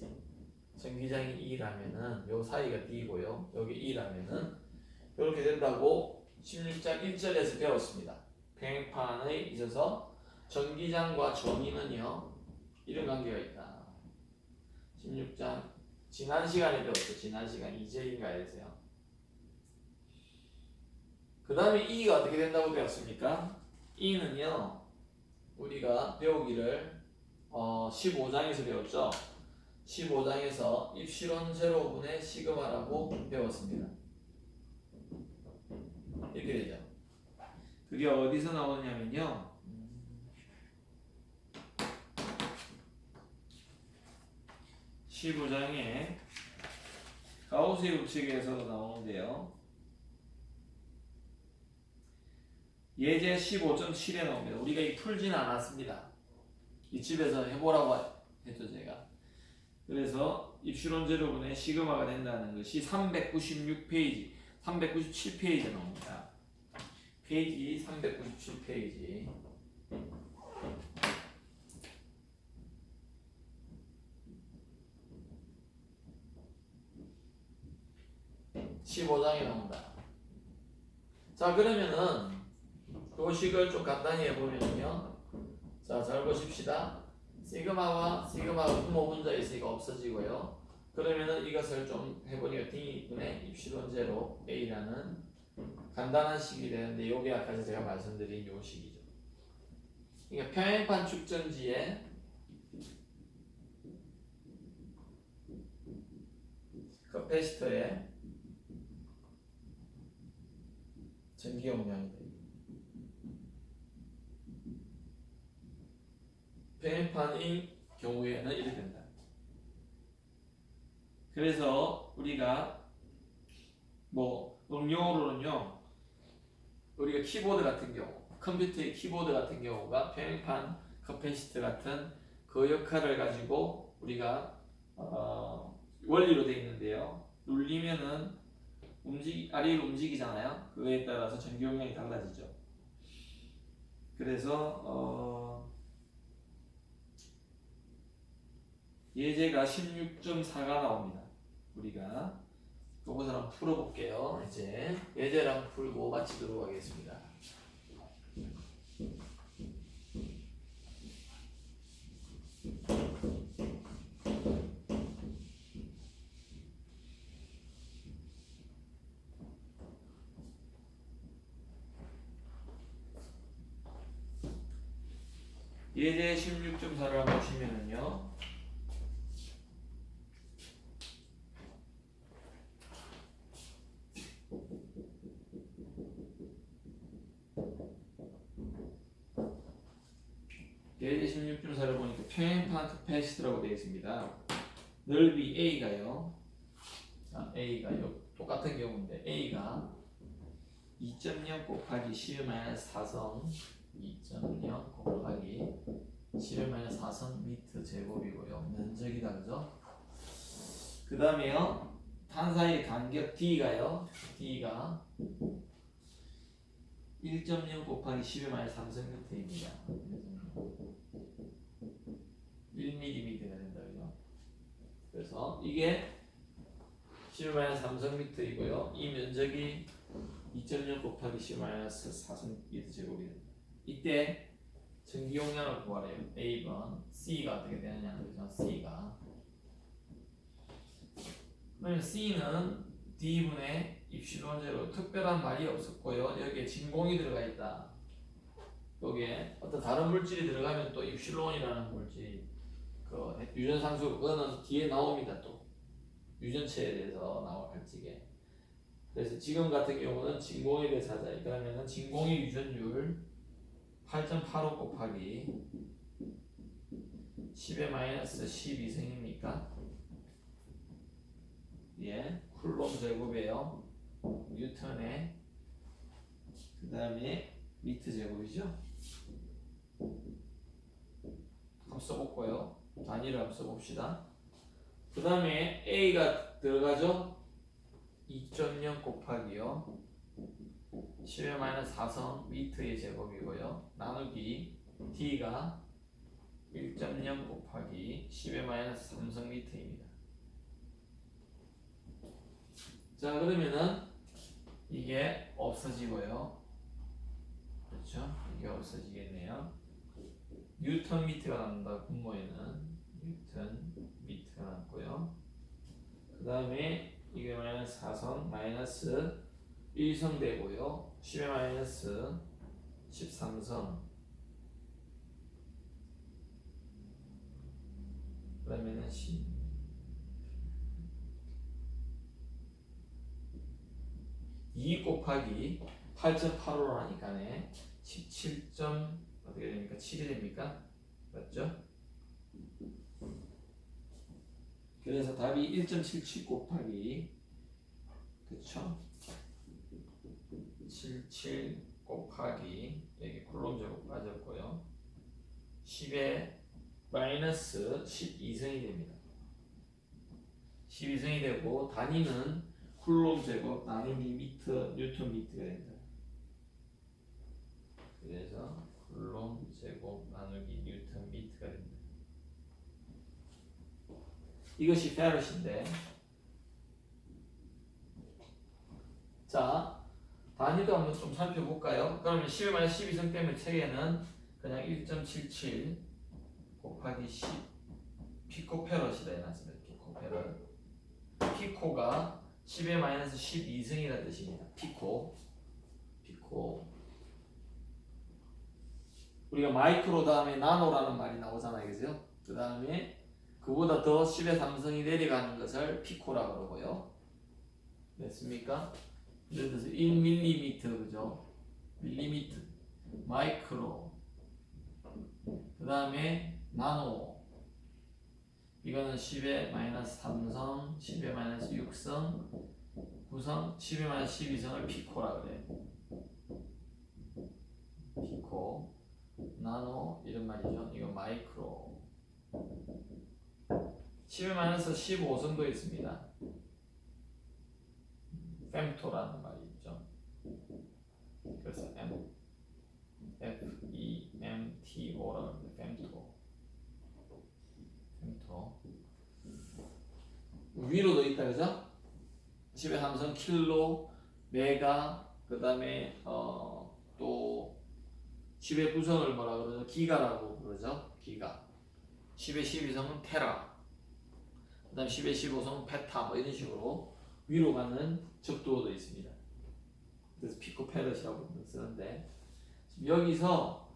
전기장이 E라면은 요 사이가 D고요, 여기 E라면은 이렇게 된다고 16장 1절에서 배웠습니다. 평행판에 있어서 전기장과 전위는요, 이런 관계가 있다. 16장 지난 시간에 배웠죠. 지난 시간 2절인가에서요. 그 다음에 E가 어떻게 된다고 배웠습니까? E는요, 우리가 배우기를 15장에서 배웠죠. 15장에서 입실원 제로분의 시그마라고 배웠습니다. 이렇게 되죠. 그게 어디서 나오냐면요, 15장에 가우스의 법칙에서도 나오는데요, 예제 15.7에 나옵니다. 우리가 이 풀지는 않았습니다. 이 집에서 해보라고 했죠 제가. 그래서 입시론 제로분의 시그마가 된다는 것이 396페이지, 397페이지에 나옵니다. 페이지 397페이지. 15장에 나온다. 자, 그러면은 도식을 좀 간단히 해보면요. 자, 잘 보십시다. 시그마와 시그마가 분모 분자에 있으니까 없어지고요. 그러면은 이것을 좀 해보니까 D분의 입시론 제로 A라는 간단한 식이 되는데, 요게 아까 제가 말씀드린 요 식이죠. 그러니까 평행판 축전지에 커패시터에 전기 용량이 돼요. 평행판인 경우에는 이렇게 된다. 그래서 우리가 뭐 응용으로는요, 우리가 키보드 같은 경우, 컴퓨터의 키보드 같은 경우가 평행판 커패시터 같은 그 역할을 가지고 우리가 원리로 되어 있는데요. 눌리면은 아래로 움직이잖아요. 그거에 따라서 전기 용량이 달라지죠. 그래서 예제가 16.4가 나옵니다. 우리가 그것을 한번 풀어볼게요. 이제 예제랑 풀고 마치도록 하겠습니다. 예제 16.4를 한번 보시면은요. 예제 16.4를 보니까 평행판 커패시터라고 되어 있습니다. 넓이 A가요. 자, A가 똑같은 경우인데 A가 2.0 곱하기 10-4성 2.0 곱하기 10-4성 미터 제곱이고요. 면적이다, 그죠? 그 다음에요, 탄사의 간격 D가요. D가 1.0 곱하기 10-3cm입니다. 1mm가 된다, 그죠? 그래서 이게 10-3cm이고요. 이 면적이 2.0 곱하기 10-4cm 제곱이 됩니다. 이때 전기 용량을 구하래요. A번 C가 어떻게 되느냐는 거죠. C가 그러면 C는 D분의 입시론 제로, 특별한 말이 없었고요. 여기에 진공이 들어가 있다. 여기에 어떤 다른 물질이 들어가면 또 입실론이라는 물질이 그 유전상수 그거는 뒤에 나옵니다. 또 유전체에 대해서 나올 지게. 그래서 지금 같은 경우는 진공에 대해서 하자. 그러면은 진공의 유전율 8.85 곱하기 10-12승입니까? 예, 쿨롬 제곱이에요. 뉴턴에 그 다음에 미터 제곱이죠. 한번 써볼까요? 단위를 한번 써봅시다. 그 다음에 A가 들어가죠. 2.0 곱하기요 10-4성 미터의 제곱이고요. 나누기 D가 1.0 곱하기 10-3성 미터입니다. 자, 그러면은 이게 없어지고요. 그렇죠? 이게 없어지겠네요. 뉴턴 미터가 남는다. 분모에는 뉴턴 미터가 남고요. 그 다음에 이게 마이너스 4성 마이너스 1성 되고요. 10-13성 그러면은 2 곱하기 8.85로 하니까네 17. 어떻게 됩니까? 7이 됩니까? 맞죠? 그래서 답이 1.77 곱하기, 그쵸? 77 곱하기 여기 쿨롬 제곱 빠졌고요. 10에 마이너스 12승이 됩니다. 12승이 되고 단위는 쿨롬 제곱 나누기 미터 뉴턴 미터가 된다. 그래서 쿨롬 제곱 나누기 뉴턴 미터가 됩니다. 이것이 페럿인데, 자 단위도 한번 좀 살펴볼까요? 그러면 10-12성 때문에 책에는 그냥 1.77 곱하기 10 피코페럿이다 해놨습니다. 피코페럿. 피코가 10-12승이라는 뜻입니다. 피코. 우리가 마이크로 다음에 나노라는 말이 나오잖아요, 그죠? 그 다음에 그보다 더 10-3승이 내려가는 것을 피코라고 그러고요. 됐습니까? 예를 들어서 1mm, 그죠? 밀리미터, 마이크로, 그 다음에 나노. 이거는 10-3성, 10-6성, 9성, 10-12성을 피코라 그래요. 피코, 나노 이런 말이죠. 이거 마이크로. 10-15성도 있습니다. femto라는 말이 있죠. 그래서 FEMTO라고 합니다. femto. 위로도 있다, 그죠? 10-3성 킬로, 메가, 그 다음에 또 10-9성을 뭐라 그러죠? 기가라고 그러죠? 기가. 10-12성은 테라. 그 다음 10-15성은 페타, 뭐 이런 식으로 위로 가는 적도도 있습니다. 그래서 피코페럿이라고 쓰는데, 여기서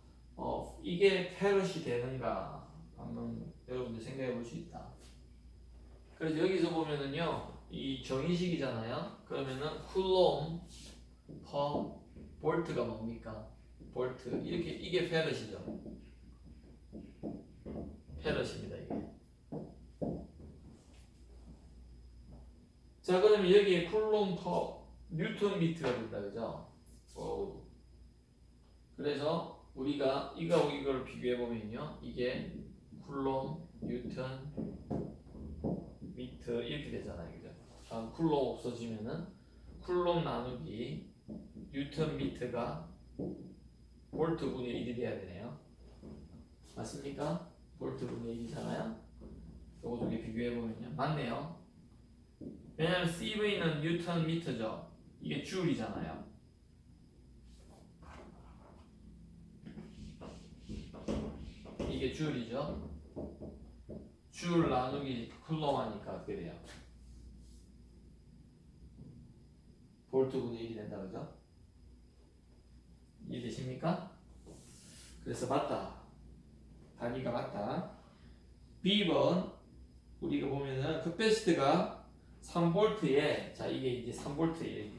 이게 페럿이 되는가 한번 여러분들 생각해 볼 수 있다. 그래서 여기서 보면은요, 이 정의식이잖아요. 그러면은 쿨롬 퍼 볼트가 뭡니까? 볼트. 이렇게 이게 페럿이죠. 페럿입니다, 이게. 자, 그러면 여기에 쿨롬 퍼 뉴턴 미터가 된다, 그죠? 그래서 우리가 이거하고 이걸 비교해 보면요, 이게 쿨롬 뉴턴 미터 이렇게 되잖아요, 그죠? 쿨롬 없어지면은 쿨롬 나누기 뉴턴 미터가 볼트 분의 1이 돼야 되네요. 맞습니까? 볼트 분의 1이잖아요. 요거 두 개 비교해 보면요, 맞네요. 왜냐면 CV는 뉴턴 미터죠. 이게 줄이잖아요. 이게 줄이죠. 줄 나누기 쿨롬 하니까 어떻게 돼요? 볼트 분의 1이 된다, 그죠? 이해되십니까? 그래서 맞다. 단위가 맞다. B번 우리가 보면은 캐패시티가 3볼트에, 자 이게 이제 3볼트에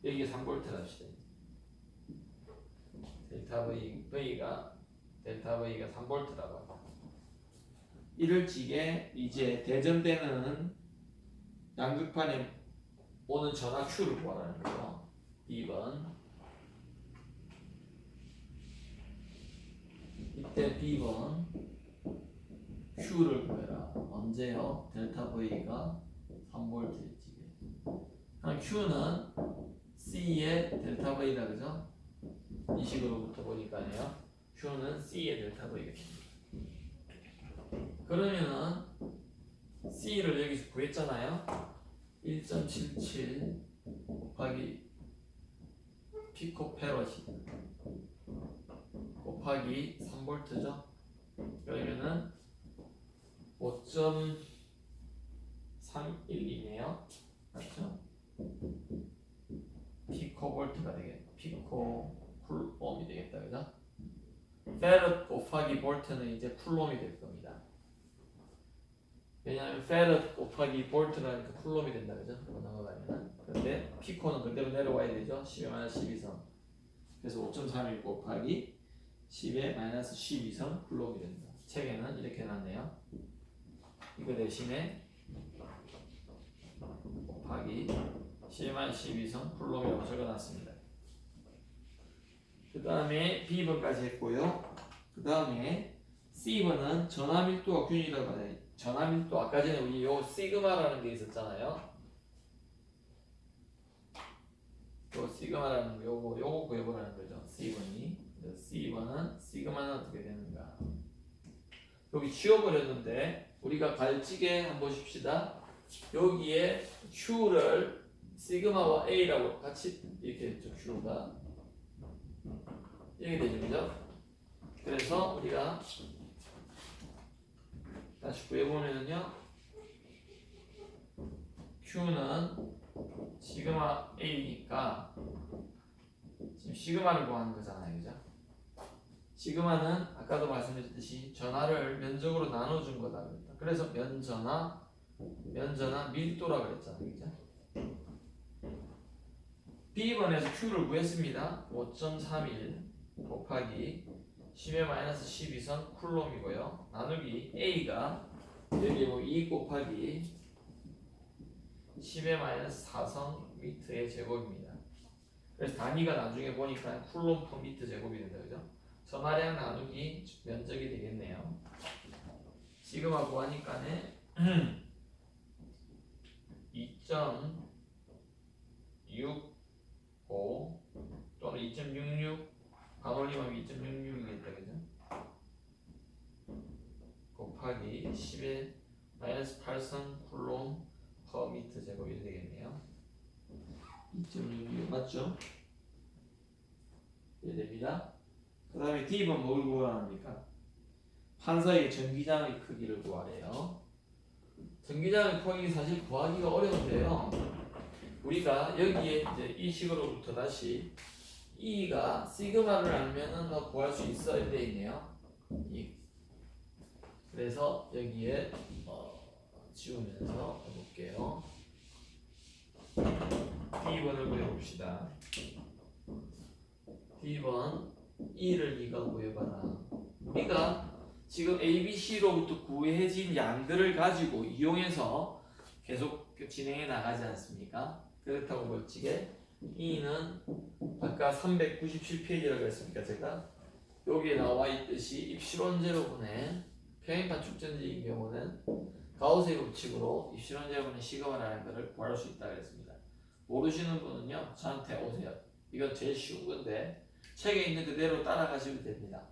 여기가 3볼트라 합시다. 델타 V가 3볼트라고 합니다. 이를 지게 이제 대전되는 양극판에 오는 전압 Q를 구하라는 거죠. 2번. 이때 B번 Q를 구해라. 언제요? 델타 V가 3V에 지게. 그럼 Q는 C의 델타 V다, 그죠? 이 식으로부터 보니까요. Q는 C의 델타 V가 됩니다. 그러면은 C를 여기서 구했잖아요. 1.77 곱하기 피코페럿이 곱하기 3볼트죠. 그러면은 5.312네요. 맞죠? 피코볼트가 되겠다. 피코쿨옴이 되겠다, 그죠? 페럿 곱하기 볼트는 이제 쿨롬이 될 겁니다. 왜냐하면 페럿 곱하기 볼트라니까 쿨롬이 된다, 그죠? 넘어가면은. 근데 피코는 그대로 내려와야 되죠. 10-12성. 그래서 5.31 곱하기 10-12성 쿨롬이 된다. 책에는 이렇게 해놨네요. 이거 대신에 곱하기 10-12성 쿨롬이라고 적어놨습니다. 그 다음에 B번까지 했고요. 그 다음에 C번은 전하밀도가 균이라고 하네. 전하밀도 아까 전에 우리 요 시그마라는 게 있었잖아요. 요 시그마라는 거 요거 구해보라는 거죠. C번이. C번은 시그마는 어떻게 되는가? 여기 지워버렸는데 우리가 갈지게 한번 보십시다. 여기에 Q를 시그마와 A라고 같이 이렇게 했죠. Q가 이렇게 되죠, 그죠? 그래서 우리가 다시 구해보면요, Q는 시그마 A니까 지금 시그마를 구하는 거잖아요, 그죠? 시그마는 아까도 말씀드렸듯이 전하를 면적으로 나눠준 거다 그랬다. 그래서 면전하 밀도라 그랬잖아요, 그죠? B번에서 Q를 구했습니다. 5.31 곱하기 10의 마이너스 12선 쿨롬이고요. 나누기 A가 여기 뭐 2 곱하기 10의 마이너스 4선 미터의 제곱입니다. 그래서 단위가 나중에 보니까 쿨롬 퍼 미터 제곱이 된다, 그죠? 전하량 나누기 면적이 되겠네요. 시그마 구하니까는 2.65 또는 2.66 반올림하면 2.66이겠다, 그죠? 곱하기 10의 마이너스 8선 쿨롬 퍼 미터 제곱이 되겠네요. 2.66 맞죠? 네, 됩니다. 그 다음에 D번 뭘 구하랍니까? 판사의 전기장의 크기를 구하래요. 전기장의 크기 사실 구하기가 어려운데요. 우리가 여기에 이제 이 식으로부터 다시 E가 시그마를 알면은 더 구할 수 있어야 돼 있네요. 그래서 여기에 지우면서 해볼게요. D번을 구해봅시다. D번 E를 네가 구해봐라. 우리가 지금 A, B, C로부터 구해진 양들을 가지고 이용해서 계속 진행해 나가지 않습니까? 그렇다고 멋지게 E는 아까 397페이지라고 했습니까? 제가 여기에 나와 있듯이 입실원 제로분의 평행판 축전지인 경우는 가우스의 법칙으로 입실원 제로분의 시그마라는 것을 구할 수 있다고 했습니다. 모르시는 분은요, 저한테 오세요. 이건 제일 쉬운 건데 책에 있는 그대로 따라가시면 됩니다.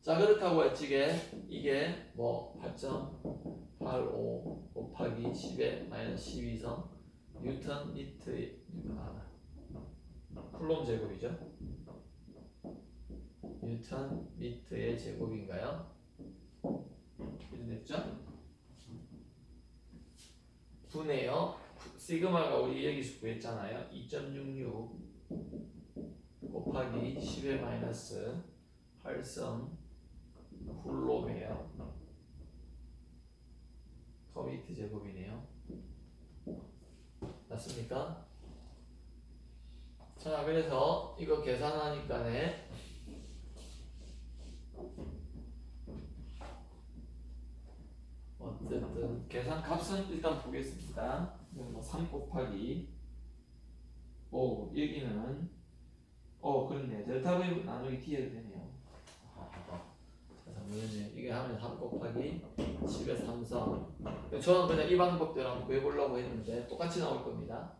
자, 그렇다고 할지게 이게 뭐 8.85 곱하기 10의 마이너스 12성 뉴턴 미터 쿨롬 제곱이죠. 뉴턴 미터의 제곱인가요? 이해됐죠? 분해요. 시그마가 우리 여기서 구했잖아요. 2.66 곱하기 10의 마이너스 8성 쿨롬이에요. 퍼미트 제곱이네요. 맞습니까? 자, 그래서 이거 계산하니까네 어쨌든 계산 값은 일단 보겠습니다. 뭐 3 곱하기 여기는 그렇네. 델타 V 나누기 t 해도 되네요. 이게 하면 3 곱하기 10의 3성. 저는 그냥 이 방법대로 한번 구해보려고 했는데 똑같이 나올 겁니다.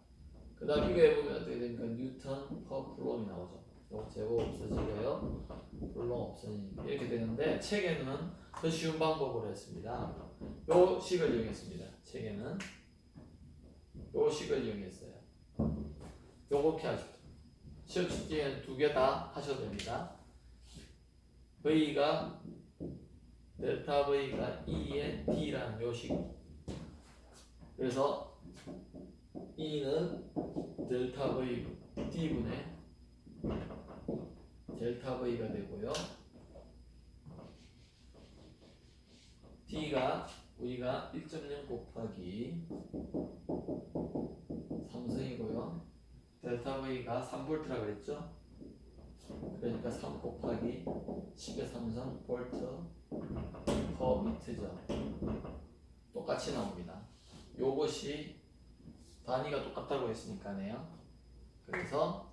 그 다음 이거 해보면 어떻게 됩니까? 뉴턴 퍼 쿨롬이 나오죠. 요 제곱 없어지고요. 쿨롬 없어지니까 이렇게 되는데 책에는 더 쉬운 방법으로 했습니다. 요 식을 이용했습니다. 책에는 요 식을 이용했어요. 요렇게 하십시오. 시험 숙제는 두 개 다 하셔도 됩니다. V가 델타 V가 E의 D라는 요식. 그래서 E는 델타 V D분의 델타 V가 되고요. D가 우리가 1.0 곱하기 3승이고요. 델타 V가 3V라 그랬죠? 그러니까 3 곱하기 10의 3성 볼트 퍼 미터죠. 똑같이 나옵니다. 요것이 단위가 똑같다고 했으니까네요. 그래서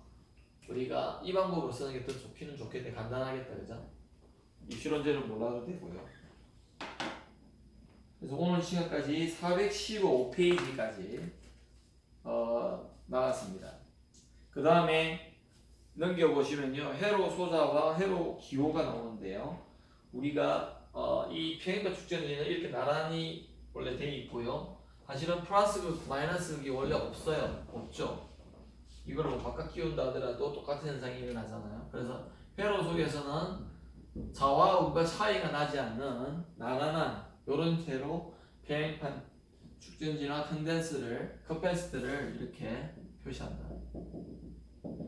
우리가 이 방법으로 쓰는 게 더 좋기는 좋겠는데 간단하겠다, 그죠? 입시론제는 몰라도 되고요. 그래서 오늘 시간까지 415페이지까지 나왔습니다. 그 다음에 넘겨보시면요, 회로 소자와 회로 기호가 나오는데요. 우리가 이 평행과 축전지는 이렇게 나란히 원래 되어 있고요. 사실은 플러스 극, 마이너스 극이 원래 없어요. 없죠. 이걸 뭐 바깥 끼운다 하더라도 똑같은 현상이 일어나잖아요. 그래서 회로 속에서는 좌와 우가 차이가 나지 않는 나란한 이런 채로 평행판 축전지나 컨덴스를 커패시터를 이렇게 표시한다.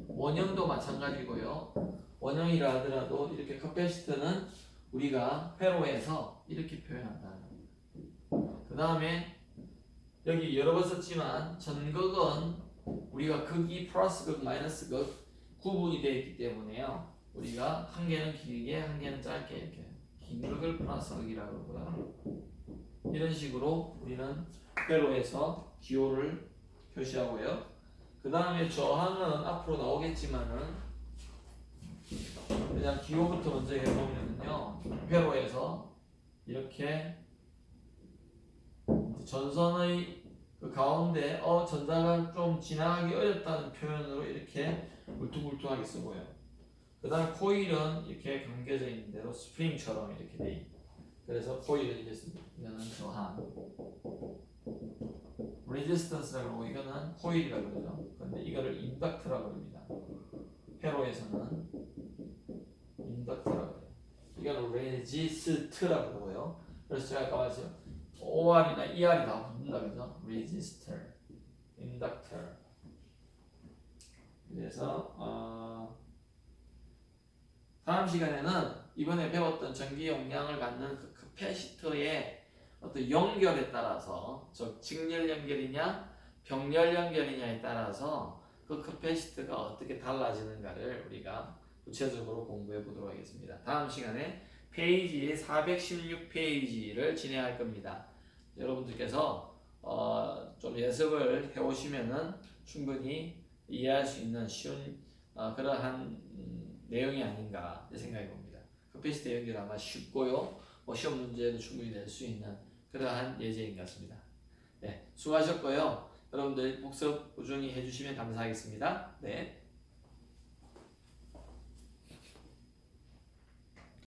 원형도 마찬가지고요. 원형이라 하더라도 이렇게 커패시터는 우리가 회로에서 이렇게 표현한다. 그 다음에 여기 여러 번 썼지만 전극은 우리가 극이 플러스 극 마이너스 극 구분이 되어 있기 때문에요. 우리가 한 개는 길게 한 개는 짧게 이렇게 긴 극을 플러스 극이라고 그러고요. 이런 식으로 우리는 회로에서 기호를 표시하고요. 그 다음에 저항은 앞으로 나오겠지만은 그냥 기호부터 먼저 해보면요. 회로에서 이렇게 전선의 그 가운데 전자가 좀 지나가기 어렵다는 표현으로 이렇게 울퉁불퉁하게 쓰고요. 그 다음 코일은 이렇게 감겨져 있는 대로 스프링처럼 이렇게 돼 있고, 그래서 코일은 이거는 저항, 레지스턴스라고 그러고 이거는 코일이라고 그러죠. 근데 이거를 인덕트라고 합니다. 회로에서는 인덕트라고 해요. 이거는 레지스트라고 그러고요. 그래서 제가 아까 말했죠. OR이나 ER이 다 붙는다 그죠? resistor, inductor. 그래서 다음 시간에는 이번에 배웠던 전기 용량을 갖는 그 캐패시터의 어떤 연결에 따라서, 즉 직렬 연결이냐 병렬 연결이냐에 따라서 그 캐패시터가 어떻게 달라지는가를 우리가 구체적으로 공부해 보도록 하겠습니다. 다음 시간에 페이지 416페이지를 진행할 겁니다. 여러분들께서 좀 예습을 해오시면은 충분히 이해할 수 있는 쉬운 그러한 내용이 아닌가 생각해 봅니다. 캐패시터 연결 아마 쉽고요. 시험 문제도 충분히 낼 수 있는 그러한 예제인 것 같습니다. 네, 수고하셨고요. 여러분들 복습 꾸준히 해주시면 감사하겠습니다. 네.